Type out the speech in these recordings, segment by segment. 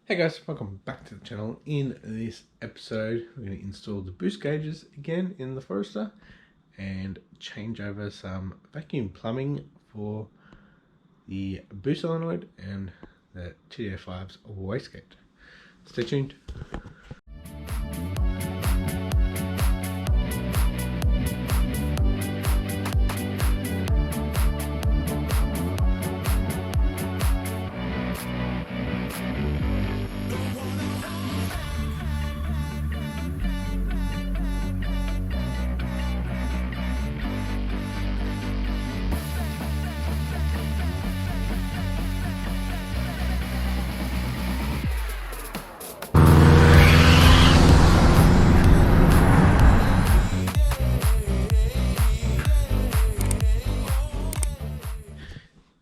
Hey guys, welcome back to the channel. In this episode, we're going to install the boost gauges again in the Forester and change over some vacuum plumbing for the boost solenoid and the TDO5's wastegate. Stay tuned.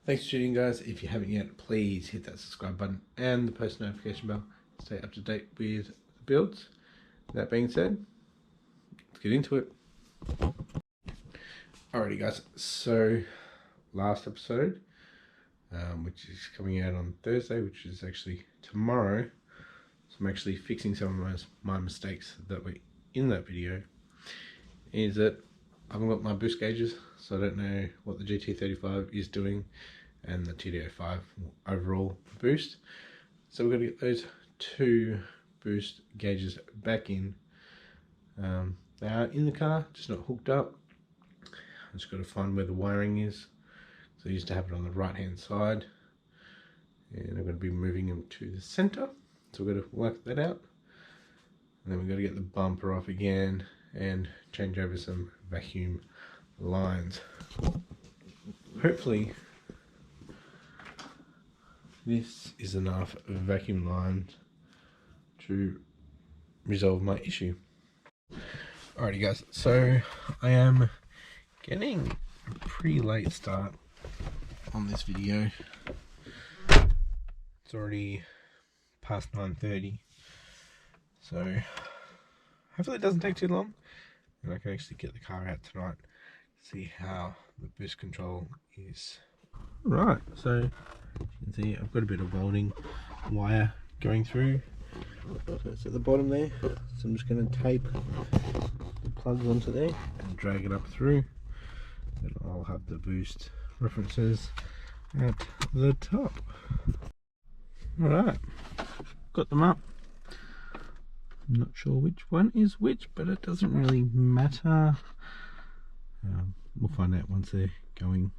Thanks for tuning in, guys. If you haven't yet, please hit that subscribe button and the post notification bell to stay up to date with the builds. That being said, let's get into it. Alrighty guys, so last episode, which is coming out on Thursday, which is actually tomorrow, so I'm actually fixing some of my mistakes that were in that video, is that I haven't got my boost gauges, so I don't know what the GT35 is doing and the TDO5 overall boost. So we're going to get those two boost gauges back in. They are in the car, just not hooked up. I just got to find where the wiring is. So I used to have it on the right hand side, and I'm going to be moving them to the center. So we've got to work that out, and then we've got to get the bumper off again and change over some vacuum lines. Hopefully this is enough vacuum lines to resolve my issue. Alrighty guys, so I am getting a pretty late start on this video. It's already past 9:30, so hopefully it doesn't take too long and I can actually get the car out tonight, see how the boost control is. Right, so you can see I've got a bit of welding wire going through, so it's at the bottom there, so I'm just going to tape the plugs onto there and drag it up through, and I'll have the boost references at the top. Alright, got them up. I'm not sure which one is which, but it doesn't really matter. We'll find out once they're going.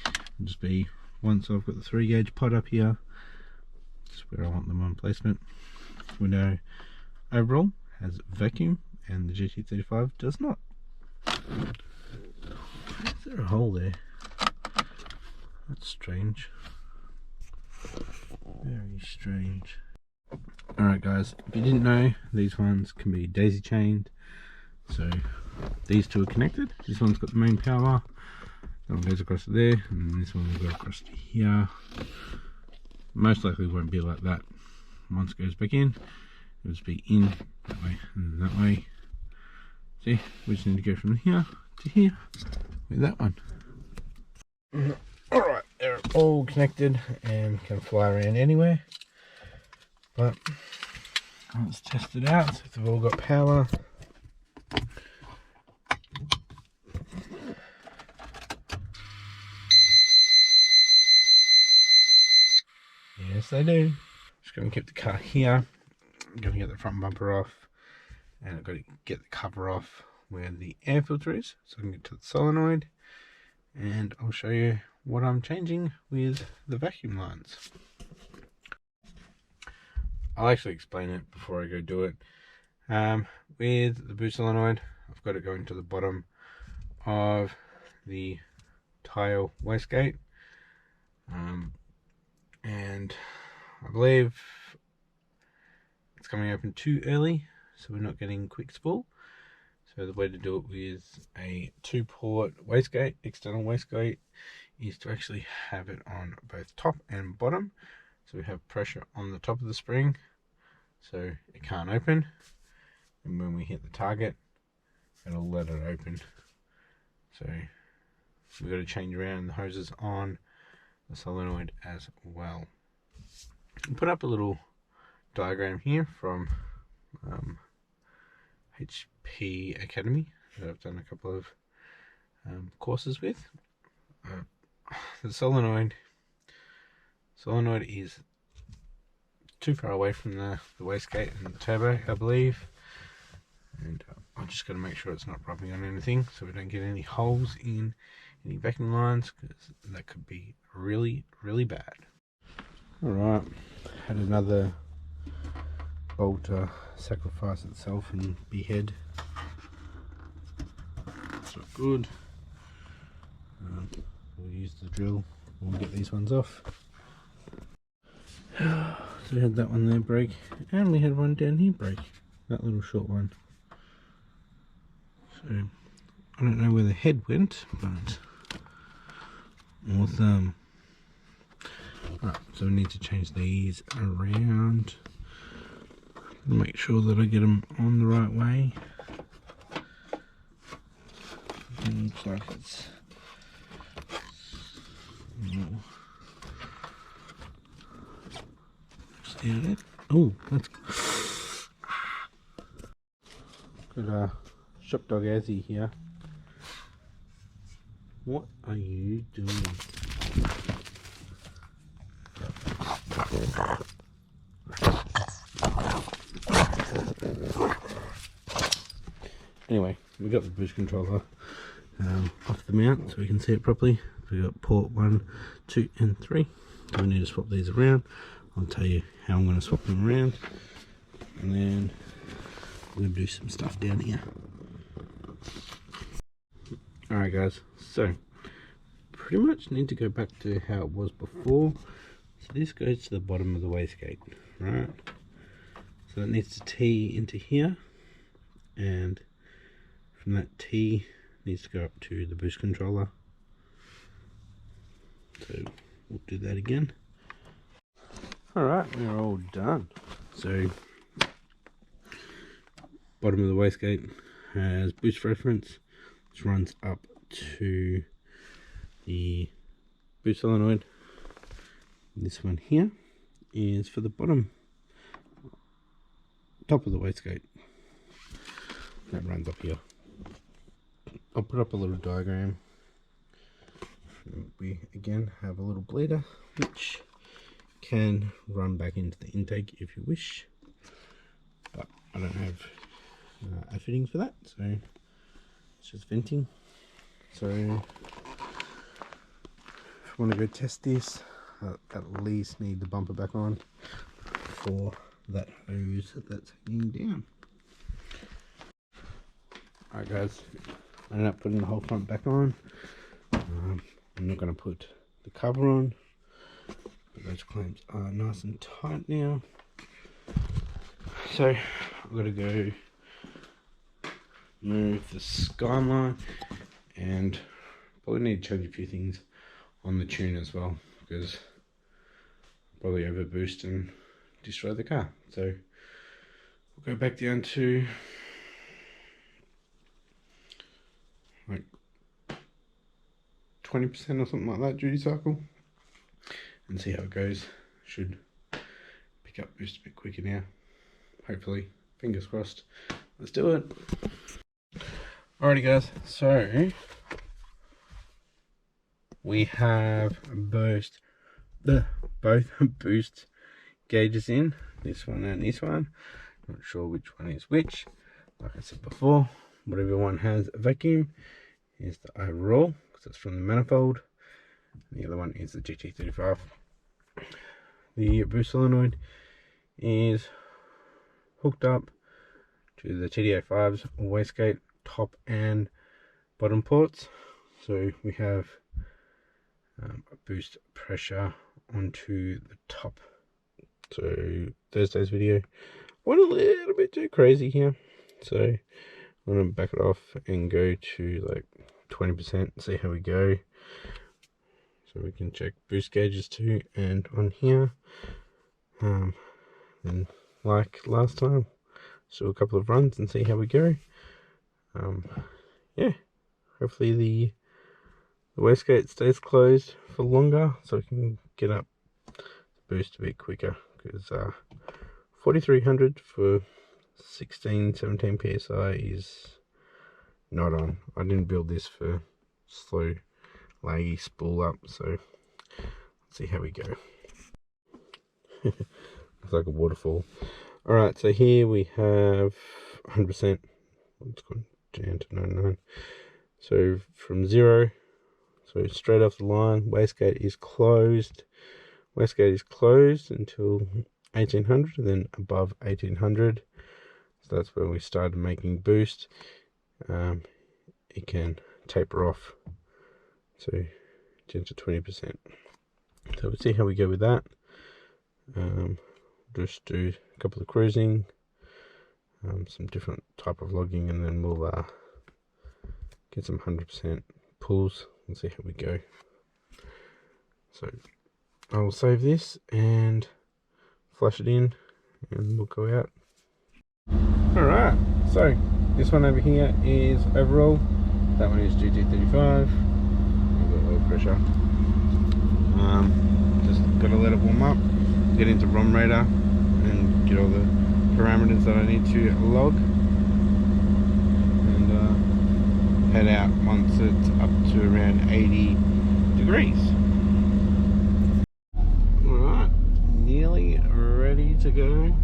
It'll just be once I've got the 3 gauge pot up here, just where I want them on placement. We know overall has vacuum and the GT35 does not. Is there a hole there? That's strange. Very strange. Alright guys, if you didn't know, these ones can be daisy chained. So these two are connected. This one's got the main power, that one goes across to there, and this one will go across to here. Most likely won't be like that. Once it goes back in, it'll just be in that way and that way. See, we just need to go from here to here with that one. Alright, they're all connected and can fly around anywhere. But let's test it out, see if they've all got power. Yes, they do. Just going to keep the car here. I'm going to get the front bumper off, and I've got to get the cover off where the air filter is, so I can get to the solenoid, and I'll show you what I'm changing with the vacuum lines. I'll actually explain it before I go do it. With the boost solenoid, I've got it going to the bottom of the tile wastegate, and I believe it's coming open too early, so we're not getting quick spool. So the way to do it with a 2-port wastegate, external wastegate, is to actually have it on both top and bottom. So we have pressure on the top of the spring, so it can't open, and when we hit the target, it'll let it open. So we've got to change around the hoses on the solenoid as well. put up a little diagram here from HP Academy that I've done a couple of courses with. The solenoid is too far away from the wastegate and the turbo, I believe, and I'm just going to make sure it's not rubbing on anything so we don't get any holes in any vacuum lines, because that could be really bad. Alright, had another bolt sacrifice itself and behead. That's not good. We'll use the drill, we'll get these ones off. So we had that one there break, and we had one down here break, that little short one. So I don't know where the head went, but more thumb. Alright, so we need to change these around, make sure that I get them on the right way. It looks like it's oh, that's got shop dog Azzy here. What are you doing? Anyway, we got the boost controller off the mount so we can see it properly. We got port 1, 2 and 3. So we need to swap these around. I'll tell you how I'm going to swap them around, and then I'm going to do some stuff down here. Alright guys, so pretty much need to go back to how it was before. So this goes to the bottom of the wastegate, right? So it needs to tee into here, and from that tee needs to go up to the boost controller. So we'll do that again. Alright, we're all done. So bottom of the wastegate has boost reference, which runs up to the boost solenoid. This one here is for the top of the wastegate. That runs up here. I'll put up a little diagram. We again have a little bleeder which can run back into the intake if you wish, but I don't have a fitting for that, so it's just venting. So if you want to go test this, at least need the bumper back on for that hose that's hanging down. Alright guys, I ended up putting the whole front back on. I'm not going to put the cover on, but those clamps are nice and tight now. So I've got to go move the skyline, and probably need to change a few things on the tune as well, because I'll probably overboost and destroy the car. So we'll go back down to like 20% or something like that duty cycle and see how it goes. Should pick up boost a bit quicker now, hopefully, fingers crossed. Let's do it. Alrighty guys, so we have both boost gauges in, this one and this one. Not sure which one is which. Like I said before, whatever one has a vacuum is the overall, because it's from the manifold. The other one is the GT35. The boost solenoid is hooked up to the TD05's wastegate top and bottom ports. So we have a boost pressure onto the top. So Thursday's video went a little bit too crazy here, so I'm going to back it off and go to like 20%, see how we go, so we can check boost gauges too. And on here, then like last time, so a couple of runs and see how we go. Yeah, hopefully the wastegate stays closed for longer so we can get up the boost a bit quicker, because 4300 for 17 psi is not on. I didn't build this for slow laggy spool up, so let's see how we go. It's like a waterfall. Alright, so here we have 100%. It's gone down to 99. So from 0, so straight off the line, wastegate is closed. Wastegate is closed until 1800, and then above 1800, so that's when we started making boost. It can taper off, so 10 to 20%. So we'll see how we go with that. Just do a couple of cruising, some different type of logging, and then we'll get some 100% pulls and see how we go. So I will save this and flush it in, and we'll go out. Alright, so this one over here is overall. That one is GT35. We've got oil pressure. Just got to let it warm up, get into ROM Radar, and get all the parameters that I need to log, and head out once it's up to around 80 degrees. Alright, nearly ready to go.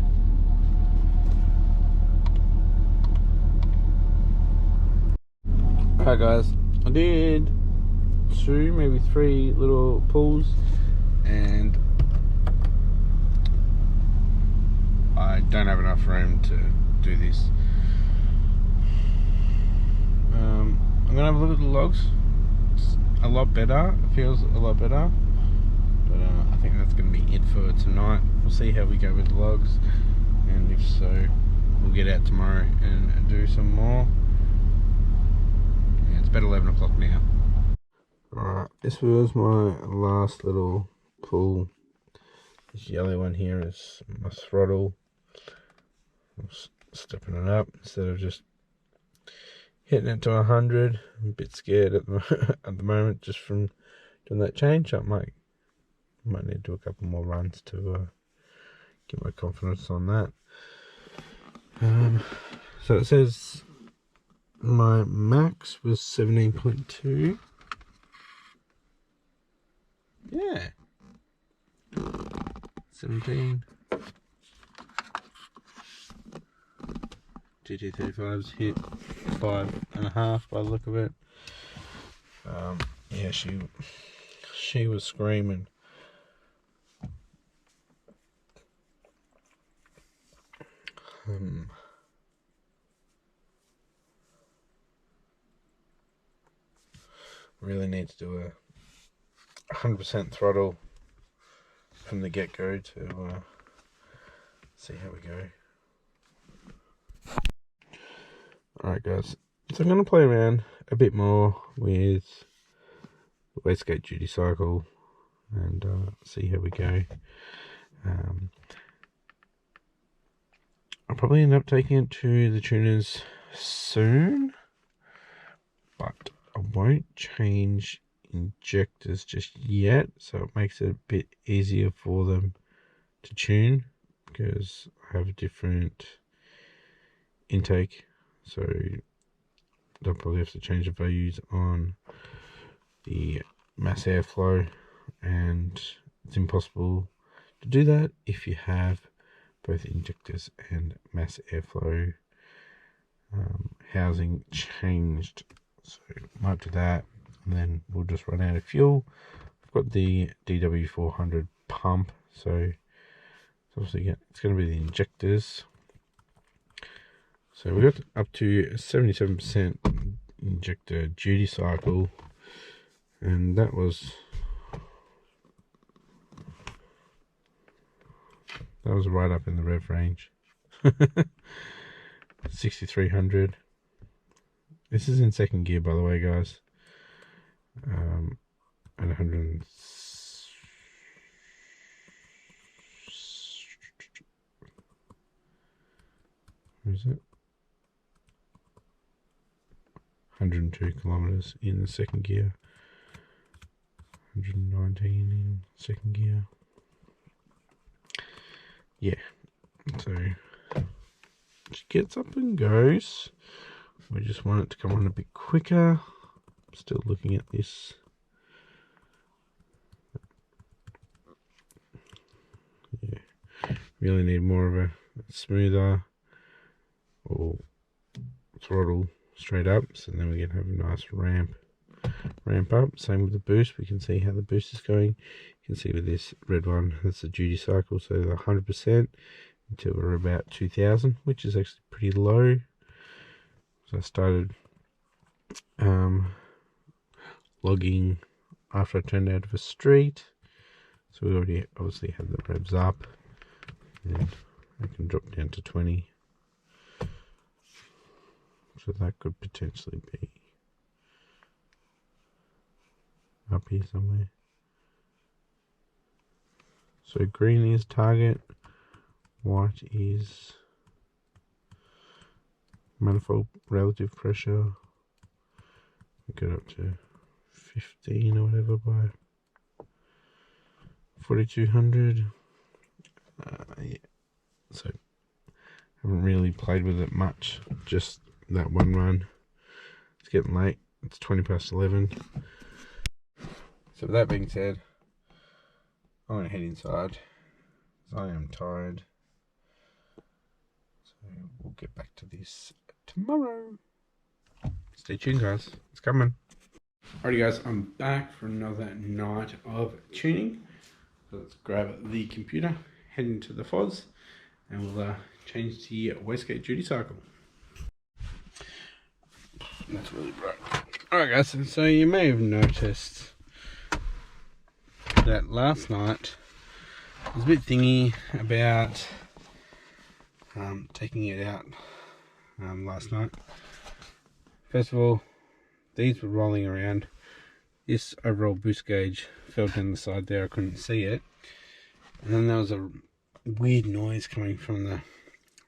Alright guys, I did 2, maybe 3 little pulls, and I don't have enough room to do this. I'm gonna have a look at the logs. It's a lot better, it feels a lot better, but I think that's gonna be it for tonight. We'll see how we go with the logs, and if so, we'll get out tomorrow and do some more. Yeah, it's about 11 o'clock now. Alright, this was my last little pull. This yellow one here is my throttle. I'm stepping it up instead of just hitting it to 100. I'm a bit scared at the moment, just from doing that change. I might need to do a couple more runs to get my confidence on that. So it says my max was 17.2. Yeah, 17. GT35's hit 5.5 by the look of it. Yeah, she was screaming. Really need to do a 100% throttle from the get-go to see how we go. Alright guys, so I'm going to play around a bit more with the wastegate duty cycle and see how we go. I'll probably end up taking it to the tuners soon, but I won't change injectors just yet, so it makes it a bit easier for them to tune, because I have a different intake, so they'll probably have to change the values on the mass airflow, and it's impossible to do that if you have both injectors and mass airflow housing changed. So might do that, and then we'll just run out of fuel. I've got the DW400 pump, so it's obviously it's going to be the injectors. So we got up to 77% injector duty cycle, and that was right up in the rev range. 6300. This is in second gear, by the way, guys. And 100. Where is it? 102 kilometers in the second gear. 119 in second gear. yeah, so she gets up and goes. We just want it to come on a bit quicker. Still looking at this. Yeah, really need more of a smoother or throttle straight up, so then we can have a nice ramp up. Same with the boost. We can see how the boost is going. You can see with this red one, that's the duty cycle, so 100% until we're about 2000, which is actually pretty low. So I started logging after I turned out of a street, so we already obviously had the revs up, and I can drop down to 20, so that could potentially be up here somewhere. So green is target, white is manifold relative pressure. We get up to 15 or whatever by 4200. Yeah, so haven't really played with it much, just that one run. It's getting late, it's 20 past 11. So with that being said, I'm going to head inside, because I am tired. So we'll get back to this tomorrow. Stay tuned, guys, it's coming. Alrighty guys, I'm back for another night of tuning. So let's grab the computer, head into the FOS, and we'll change the wastegate duty cycle. That's really bright. Alright guys, so you may have noticed that last night I was a bit thingy about taking it out last night. First of all, these were rolling around. This overall boost gauge fell down the side there, I couldn't see it. And then there was a weird noise coming from the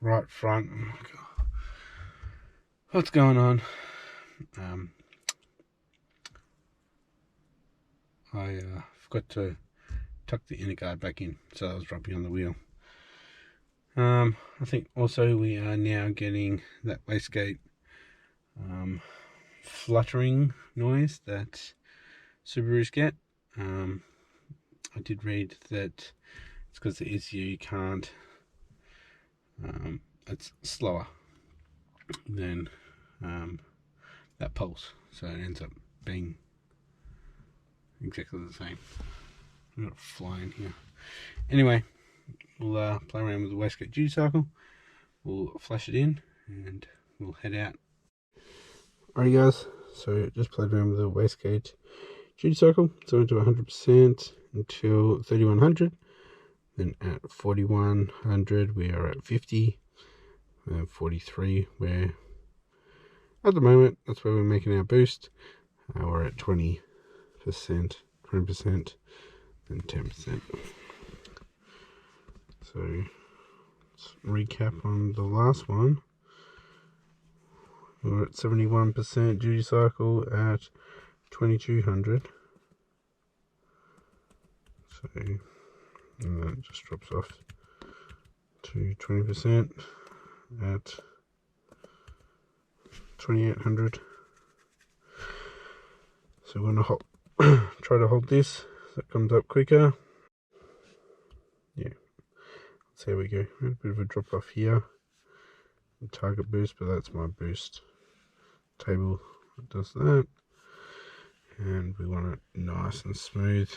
right front. Oh my God. What's going on? I forgot to tuck the inner guard back in, so I was dropping on the wheel. I think also we are now getting that wastegate fluttering noise that Subarus get. I did read that it's because the ECU can't, it's slower than that pulse, so it ends up being exactly the same. I'm not flying here. Anyway, we'll play around with the wastegate duty cycle. We'll flash it in and we'll head out. Alright guys, so just played around with the wastegate duty cycle. So into 100% until 3100. Then at 4100 we are at 50. And 43 where at the moment that's where we're making our boost. We're at 20%, 20%, and 10%. So let's recap on the last one. We're at 71% duty cycle at 2200. So, and then it just drops off to 20% at 2800. So we're going to try to hold this so it comes up quicker. Yeah, let's see how we go. A bit of a drop off here. Target boost, but that's my boost table that does that. And we want it nice and smooth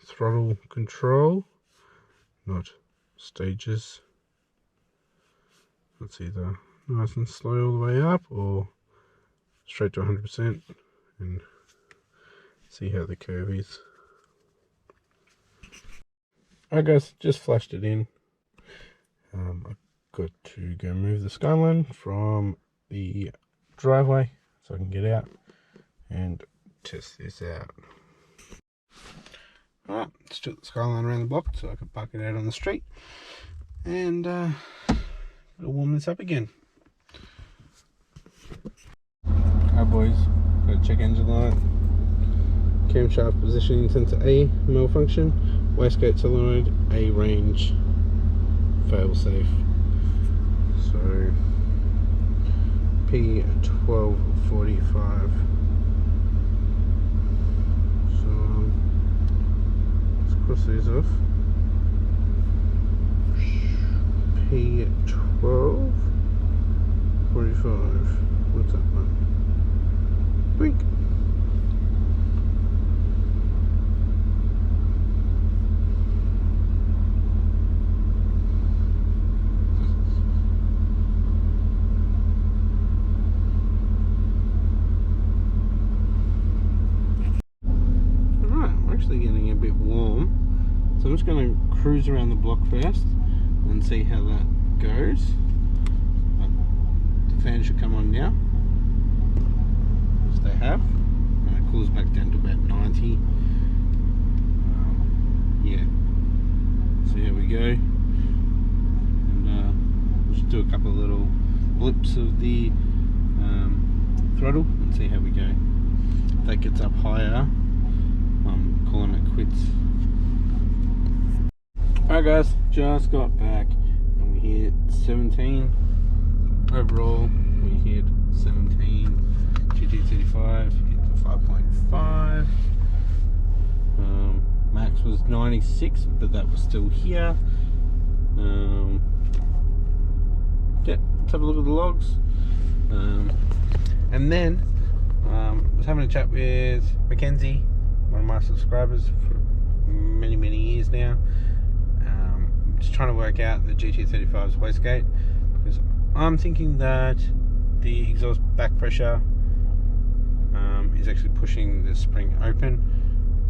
throttle control, not stages. It's either nice and slow all the way up or straight to 100% and see how the curve is. Alright guys, just flashed it in. I've got to go move the skyline from the driveway so I can get out and test this out. Alright, let's took the skyline around the block so I can park it out on the street and we'll warm this up again. Alright boys, got a check engine light, camshaft positioning sensor A malfunction, wastegate solenoid A range fail safe. So P1245. So let's cross these off. P1245. What's that one? Blink. Getting a bit warm, so I'm just going to cruise around the block first and see how that goes. The fan should come on now, as they have, and it cools back down to about 90. Yeah, so here we go, and we'll just do a couple of little blips of the throttle and see how we go. If that gets up higher, I'm calling it quits. Alright guys, just got back and we hit 17. Overall, we hit 17. GT35 hit the 5.5. Max was 96, but that was still here. Yeah, let's have a look at the logs. And then I was having a chat with Mackenzie, one of my subscribers for many years now. Just trying to work out the GT35's wastegate, because I'm thinking that the exhaust back pressure is actually pushing the spring open.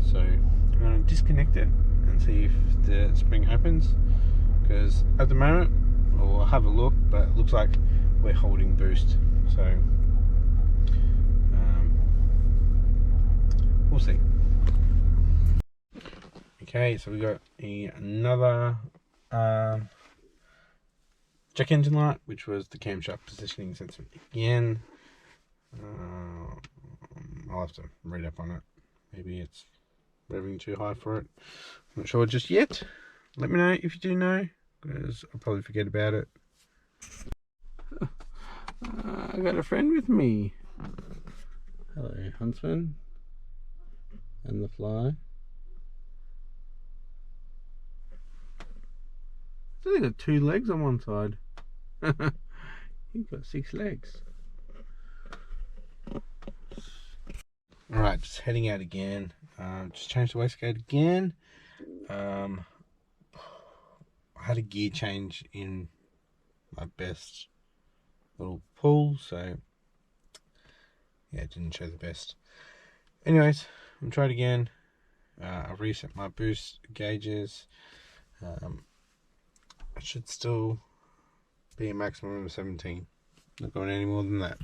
So I'm going to disconnect it and see if the spring opens, because at the moment, I'll have a look, but it looks like we're holding boost. So we'll see. Okay, so we got another check engine light, which was the camshaft positioning sensor again. I'll have to read up on it. Maybe it's revving too high for it. I'm not sure just yet. Let me know if you do know, because I'll probably forget about it. I got a friend with me. Hello, Huntsman. And the fly. It's only got 2 legs on one side. You've got 6 legs. Alright, just heading out again. Just changed the wastegate again. I had a gear change in my best little pull, so yeah, it didn't show the best. Anyways, I'm trying again. I've reset my boost gauges. I should still be a maximum of 17. Not going any more than that.